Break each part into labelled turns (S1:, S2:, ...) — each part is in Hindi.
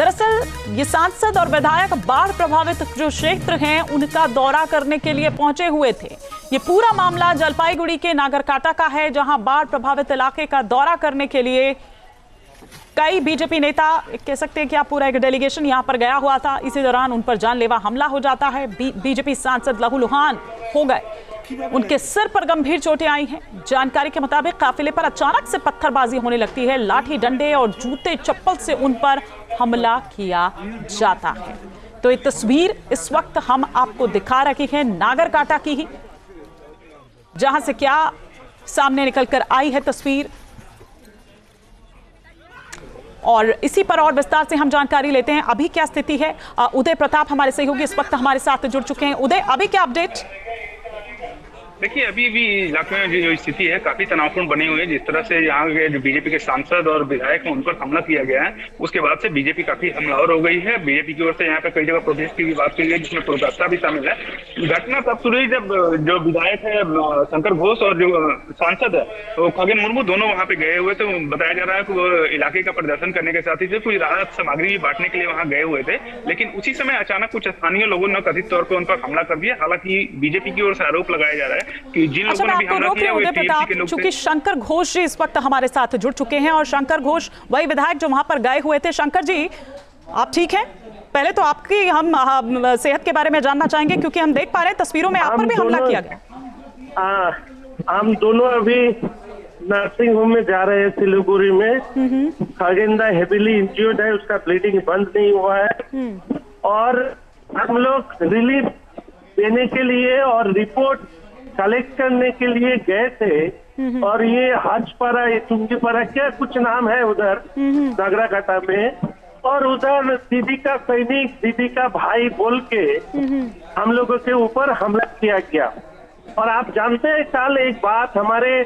S1: दरअसल ये सांसद और विधायक बाढ़ प्रभावित जो क्षेत्र हैं उनका दौरा करने के लिए पहुंचे हुए थे। ये पूरा मामला जलपाईगुड़ी के नागरकाटा का है, जहां बाढ़ प्रभावित इलाके का दौरा करने के लिए कई बीजेपी नेता, कह सकते हैं कि आप पूरा एक डेलीगेशन यहां पर गया हुआ था। इसी दौरान उन पर जानलेवा हमला हो जाता है। बीजेपी सांसद लहूलुहान हो गए, उनके सिर पर गंभीर चोटें आई हैं। जानकारी के मुताबिक काफिले पर अचानक से पत्थरबाजी होने लगती है, लाठी डंडे और जूते चप्पल से उन पर हमला किया जाता है। तो ये तस्वीर इस वक्त हम आपको दिखा रहे हैं नागरकाटा की ही, जहां से क्या सामने निकलकर आई है तस्वीर, और इसी पर और विस्तार से हम जानकारी लेते हैं। अभी क्या स्थिति है, उदय प्रताप हमारे सहयोगी इस वक्त हमारे साथ जुड़ चुके हैं। उदय, अभी क्या अपडेट?
S2: देखिए, अभी भी इलाके में जो स्थिति है काफी तनावपूर्ण बनी हुई है। जिस तरह से यहाँ के जो बीजेपी के सांसद और विधायक हैं उन पर हमला किया गया है, उसके बाद से बीजेपी काफी हमलावर हो गई है। बीजेपी की ओर से यहाँ पे कई जगह प्रोटेस्ट की भी बात की गई, जिसमें कोलकाता भी शामिल है। घटना तब शुरू हुई जब जो विधायक है शंकर घोष और जो सांसद है तो खगेन मुर्मू दोनों वहाँ पे गए हुए थे। बताया जा रहा है कि वो इलाके का प्रदर्शन करने के साथ ही कुछ राहत सामग्री भी बांटने के लिए वहाँ गए हुए थे, लेकिन उसी समय अचानक कुछ स्थानीय लोगों ने कथित तौर पर उन पर हमला कर दिया। हालांकि बीजेपी की ओर से आरोप लगाया जा रहा है कि जिन लोगों ने भी हमला किया वो टीएमसी के लोग थे।
S1: चूंकि शंकर घोष जी इस वक्त हमारे साथ जुड़ चुके हैं, और शंकर घोष वही विधायक जो वहां पर गए हुए थे। शंकर जी, आप ठीक हैं? पहले तो आपकी हम सेहत के बारे में जानना चाहेंगे, क्योंकि हम देख पा रहे हैं तस्वीरों में आप पर भी हमला किया गया।
S3: हम दोनों अभी नर्सिंग होम में जा रहे हैं सिलीगुड़ी में। खगेंदा हेवीली इंजर्ड है, उसका ब्लीडिंग बंद नहीं हुआ है, और हम लोग रिलीफ देने के लिए और रिपोर्ट कलेक्ट करने के लिए गए थे। और ये हजपारा, ये चुंगीपारा, क्या कुछ नाम है उधर नागरकाटा में, और उधर दीदी का सैनिक, दीदी का भाई बोल के हम लोगों के ऊपर हमला किया गया। और आप जानते हैं कल एक बात हमारे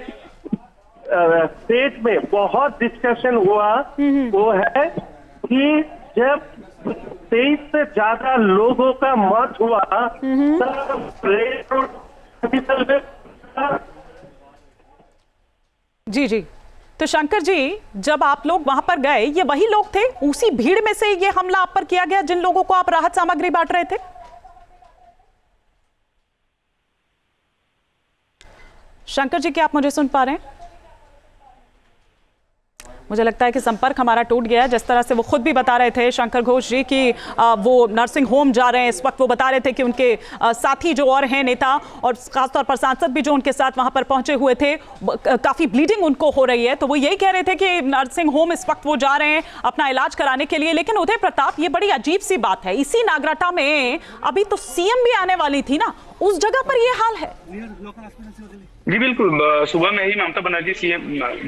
S3: स्टेट में बहुत डिस्कशन हुआ, वो है कि जब 23 से ज्यादा लोगों का मौत हुआ तब
S1: जी जी, तो शंकर जी, जब आप लोग वहां पर गए, ये वही लोग थे, उसी भीड़ में से ये हमला आप पर किया गया जिन लोगों को आप राहत सामग्री बांट रहे थे? शंकर जी, क्या आप मुझे सुन पा रहे हैं? मुझे लगता है कि संपर्क हमारा टूट गया है। जिस तरह से वो खुद भी बता रहे थे शंकर घोष जी कि वो नर्सिंग होम जा रहे हैं इस वक्त, वो बता रहे थे कि उनके साथी जो और हैं नेता और खासतौर पर सांसद भी जो उनके साथ वहां पर पहुंचे हुए थे, काफी ब्लीडिंग उनको हो रही है। तो वो यही कह रहे थे कि नर्सिंग होम इस वक्त वो जा रहे हैं अपना इलाज कराने के लिए। लेकिन उदय प्रताप, ये बड़ी अजीब सी बात है, इसी नागरकाटा में अभी तो सीएम भी आने वाली थी ना, उस जगह पर ये हाल है।
S2: जी बिल्कुल, सुबह में ही ममता बनर्जी सीएम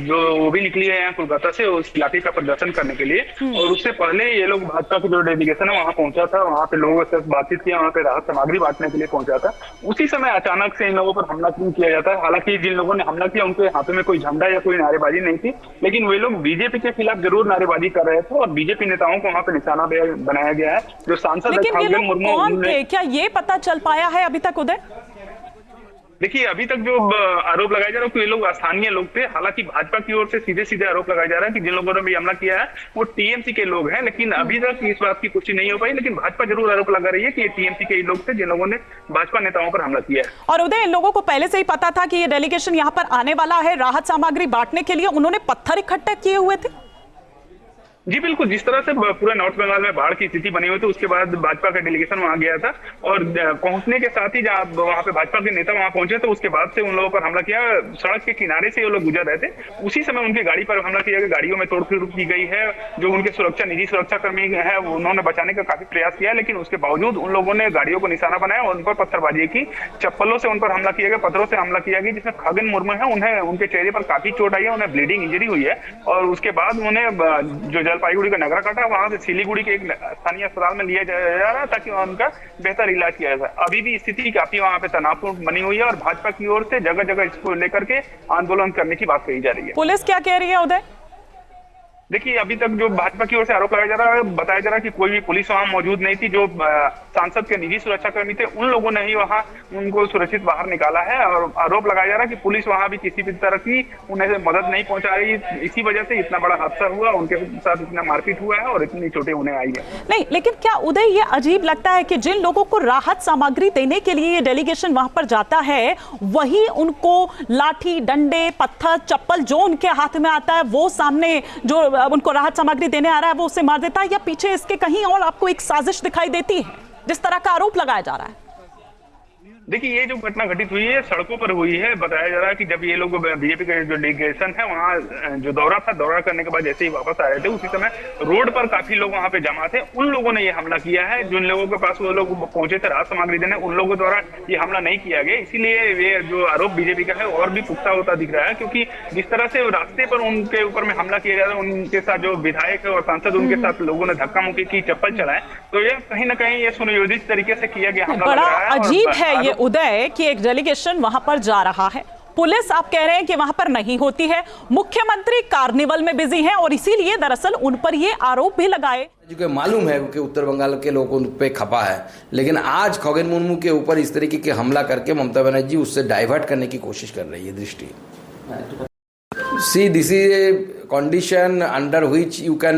S2: जो वो भी निकली है यहाँ कोलकाता से उस इलाके का प्रदर्शन करने के लिए, और उससे पहले ये लोग भाजपा की जो डेलीगेशन है वहाँ पहुंचा था, वहाँ पे लोगों से बातचीत किया, वहाँ पे राहत सामग्री बांटने के लिए पहुंचा था। उसी समय अचानक से इन लोगों पर हमला क्यों किया जाता है? हालांकि जिन लोगों ने हमला किया उनके हाथों में कोई झंडा या कोई नारेबाजी नहीं थी, लेकिन वे लोग बीजेपी के खिलाफ जरूर नारेबाजी कर रहे थे और बीजेपी नेताओं को वहाँ पे निशाना बनाया गया है। जो सांसद खगेन मुर्मू,
S1: क्या ये पता चल पाया है अभी तक उदय?
S2: देखिए, अभी तक जो आरोप लगाया जा रहा है कि ये लोग स्थानीय लोग थे। हालांकि भाजपा की ओर से सीधे सीधे आरोप लगाया जा रहा है कि जिन लोगों ने भी हमला किया है वो टीएमसी के लोग हैं, लेकिन अभी तक इस बात की पुष्टि नहीं हो पाई। लेकिन भाजपा जरूर आरोप लगा रही है कि ये टीएमसी के लोग थे जिन लोगों ने भाजपा नेताओं पर हमला किया है।
S1: और उदय, इन लोगों को पहले से ही पता था कि ये डेलीगेशन यहाँ पर आने वाला है राहत सामग्री बांटने के लिए? उन्होंने पत्थर इकट्ठा किए हुए थे?
S2: जी बिल्कुल, जिस तरह से पूरा नॉर्थ बंगाल में बाढ़ की स्थिति बनी हुई थी, उसके बाद भाजपा का डेलीगेशन वहां गया था, और पहुंचने के साथ ही जब वहां पे भाजपा के नेता वहां पहुंचे तो उसके बाद से उन लोगों पर हमला किया। सड़क के किनारे से ये लोग गुजर रहे थे, उसी समय उनकी गाड़ी पर हमला किया गया। गाड़ियों में तोड़फोड़ की गई है। जो उनके सुरक्षा निजी सुरक्षा कर्मी है उन्होंने बचाने का काफी प्रयास किया, लेकिन उसके बावजूद उन लोगों ने गाड़ियों को निशाना बनाया और उन पर पत्थरबाजी की, चप्पलों से उन पर हमला किया गया, पत्थरों से हमला किया गया, जिसमें खगेन मुर्मू है उन्हें उनके चेहरे पर काफी चोट आई है, उन्हें ब्लीडिंग इंजरी हुई है। और उसके बाद उन्हें जो जलपाईगुड़ी का नागरकाटा वहां से सिलीगुड़ी के एक स्थानीय अस्पताल में लिया जा रहा है ताकि उनका बेहतर इलाज किया जाए। अभी भी स्थिति काफी वहां पे तनावपूर्ण बनी हुई है और भाजपा की ओर से जगह जगह इसको लेकर के आंदोलन करने की बात कही जा रही है।
S1: पुलिस क्या कह रही है उदय?
S2: देखिए, अभी तक जो भाजपा की ओर से आरोप लगाया जा रहा है, बताया जा रहा है कि कोई भी पुलिस वहां मौजूद नहीं थी। जो सांसद के निजी सुरक्षाकर्मी थे, उन लोगों ने ही वहां उनको सुरक्षित बाहर निकाला है। और आरोप लगाया जा रहा है कि पुलिस वहां भी किसी भी तरह की उन्हें मदद नहीं पहुंचा रही। इसी वजह से इतना बड़ा हादसा हुआ, उनके साथ इतना मारपीट हुआ है और इतनी चोटें उन्हें आई है।
S1: नहीं, लेकिन क्या उदय ये अजीब लगता है कि जिन लोगों को राहत सामग्री देने के लिए ये डेलीगेशन वहां पर जाता है, वही उनको लाठी, डंडे, पत्थर, चप्पल जो उनके हाथ में आता है, वो सामने जो उनको राहत सामग्री देने आ रहा है वो उसे मार देता है? या पीछे इसके कहीं और आपको एक साजिश दिखाई देती है, जिस तरह का आरोप लगाया जा रहा है?
S2: देखिए, ये जो घटना घटित हुई है सड़कों पर हुई है। बताया जा रहा है कि जब ये लोग बीजेपी का जो डेलीगेशन है वहाँ जो दौरा करने के बाद जैसे ही वापस आ रहे थे, उसी समय रोड पर काफी लोग वहाँ पे जमा थे। उन लोगों ने ये हमला किया है। जिन लोगों के पास वो लोग पहुंचे थे राहत सामग्री देने, उन लोगों द्वारा ये हमला नहीं किया गया। इसीलिए ये जो आरोप बीजेपी का है और भी पुख्ता होता दिख रहा है, क्योंकि जिस तरह से रास्ते पर उनके ऊपर में हमला किया जा रहा है, उनके साथ जो विधायक है और सांसद उनके साथ लोगों ने धक्का मुक्की की, चप्पल चलाए, तो ये कहीं ना कहीं ये सुनियोजित तरीके से किया गया हमला।
S1: बड़ा अजीब है ये उदय कि एक डेलीगेशन वहां पर जा रहा है, पुलिस आप कह रहे हैं कि वहां पर नहीं होती है, मुख्यमंत्री कार्निवल में बिजी हैं और इसीलिए दरअसल उन पर ये आरोप भी लगाए।
S4: जो मालूम है कि उत्तर बंगाल के लोगों पे खपा है, लेकिन आज खगेन मुर्मू के ऊपर इस तरीके के हमला करके ममता बनर्जी उससे डाइवर्ट करने की कोशिश कर रही है दृष्टि। See, this is a condition under which you can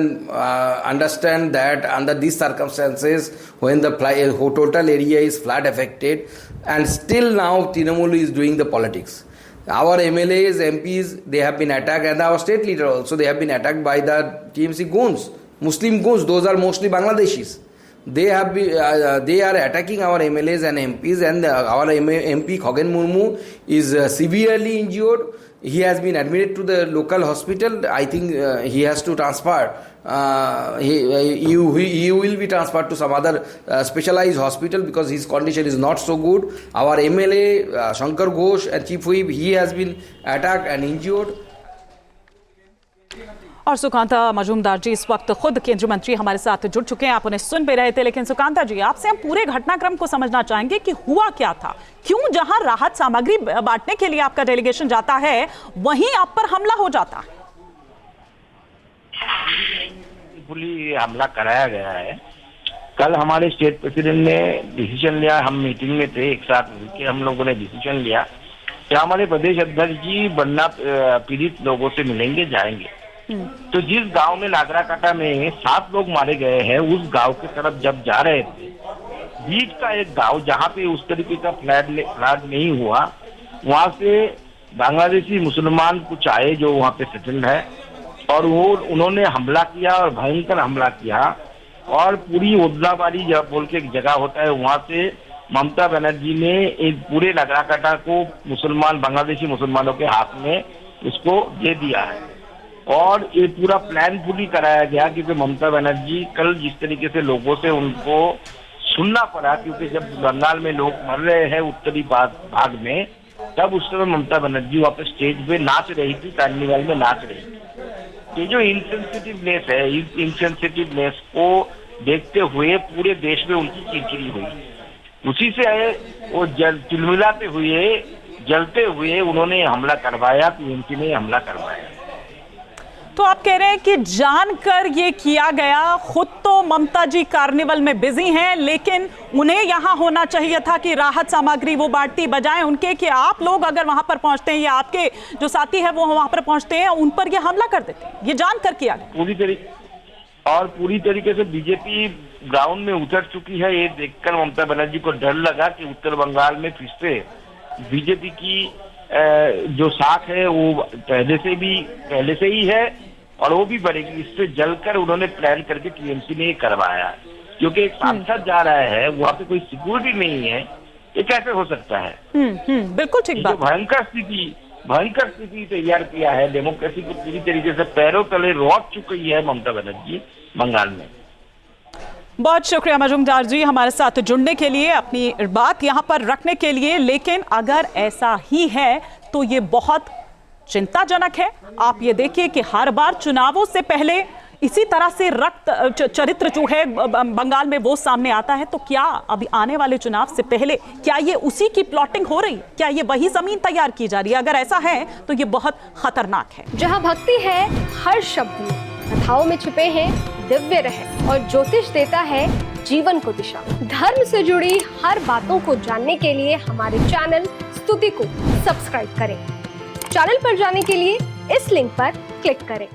S4: understand that under these circumstances, when the total area is flood affected, and still now Trinamool is doing the politics. Our MLAs, MPs, they have been attacked, and our state leader also, they have been attacked by the TMC goons, Muslim goons. Those are mostly Bangladeshis. They have been, they are attacking our MLAs and MPs, and our MP Khoghen Murmu is severely injured. He has been admitted to the local hospital. I think he has to transfer. He will be transferred to some other specialized hospital because his condition is not so good. Our MLA Shankar Ghosh and Chief Whip, he has been attacked and injured.
S1: और सुकांता मजूमदार जी इस वक्त खुद केंद्रीय मंत्री हमारे साथ जुड़ चुके हैं, आप उन्हें सुन भी रहे थे। लेकिन सुकांता जी, आपसे हम पूरे घटनाक्रम को समझना चाहेंगे कि हुआ क्या था, क्यों जहां राहत सामग्री बांटने के लिए आपका डेलीगेशन जाता है वहीं आप पर हमला हो जाता है?
S5: हमला कराया गया है। कल हमारे स्टेट प्रेसिडेंट ने डिसीजन लिया, हम मीटिंग में थे, एक साथ मिलकर हम लोगों ने डिसीजन लिया कि हमारे प्रदेश अध्यक्ष जी बन्ना पीड़ित लोगों से मिलेंगे, जाएंगे। तो जिस गांव में नागराकाटा में 7 लोग मारे गए हैं, उस गांव की तरफ जब जा रहे थे, बीच का एक गांव जहां पे उस तरीके का फ्लड नहीं हुआ, वहां से बांग्लादेशी मुसलमान कुछ आए जो वहां पे सेटल्ड है, और वो उन्होंने हमला किया और भयंकर हमला किया। और पूरी ओदलाबाड़ी जब बोल के एक जगह होता है, वहां से ममता बनर्जी ने एक पूरे नागराकाटा को बांग्लादेशी मुसलमानों के हाथ में उसको दे दिया है। और ये पूरा प्लान फुली कराया गया, क्योंकि ममता बनर्जी कल जिस तरीके से लोगों से उनको सुनना पड़ा, क्योंकि जब बंगाल में लोग मर रहे हैं उत्तरी भाग में, तब उस समय ममता बनर्जी वहाँ पे स्टेज पे नाच रही थी, कार्निवल में नाच रही थी। ये जो इनसेंसिटिवनेस है, इस इनसेंसिटिवनेस को देखते हुए पूरे देश में उनकी चिड़चिड़ी हुई। उसी से वो चिलमिलाते हुए, जलते हुए उन्होंने हमला करवाया, टीएमसी ने हमला करवाया।
S1: तो आप कह रहे हैं कि जानकर ये किया गया, खुद तो ममता जी कार्निवल में बिजी हैं, लेकिन उन्हें यहां होना चाहिए था कि राहत सामग्री वो बांटती, बजाय उनके कि आप लोग अगर वहां पर पहुंचते हैं या आपके जो साथी है वो वहां पर पहुंचते हैं, उन पर ये हमला कर देते हैं। ये जानकर किया गया।
S5: पूरी तरीके से बीजेपी ग्राउंड में उतर चुकी है। ये देखकर ममता बनर्जी को डर लगा कि उत्तर बंगाल में फिर से बीजेपी की जो साख है वो पहले से ही है और वो भी बढ़ेगी। इससे जलकर उन्होंने प्लान करके टीएमसी ने करवाया, क्योंकि एक सांसद जा रहा है, वहाँ पे कोई सिक्योरिटी नहीं है, ये कैसे हो सकता है?
S1: बिल्कुल ठीक बात।
S5: भयंकर स्थिति तैयार किया है, डेमोक्रेसी को पूरी तरीके से पैरों तले रोक चुकी है ममता बनर्जी बंगाल में।
S1: बहुत शुक्रिया मजूमदार जी हमारे साथ जुड़ने के लिए, अपनी बात यहाँ पर रखने के लिए। लेकिन अगर ऐसा ही है तो ये बहुत चिंताजनक है। आप ये देखिए कि हर बार चुनावों से पहले इसी तरह से रक्त चरित्र जो है बंगाल में वो सामने आता है। तो क्या अभी आने वाले चुनाव से पहले क्या ये उसी की प्लॉटिंग हो रही, क्या ये वही जमीन तैयार की जा रही है? अगर ऐसा है तो ये बहुत खतरनाक है।
S6: जहां भक्ति है हर शब्द में, कथाओं में छिपे हैं दिव्य रहस्य और ज्योतिष देता है जीवन को दिशा। धर्म से जुड़ी हर बातों को जानने के लिए हमारे चैनल स्तुति को सब्सक्राइब करें। चैनल पर जाने के लिए इस लिंक पर क्लिक करें।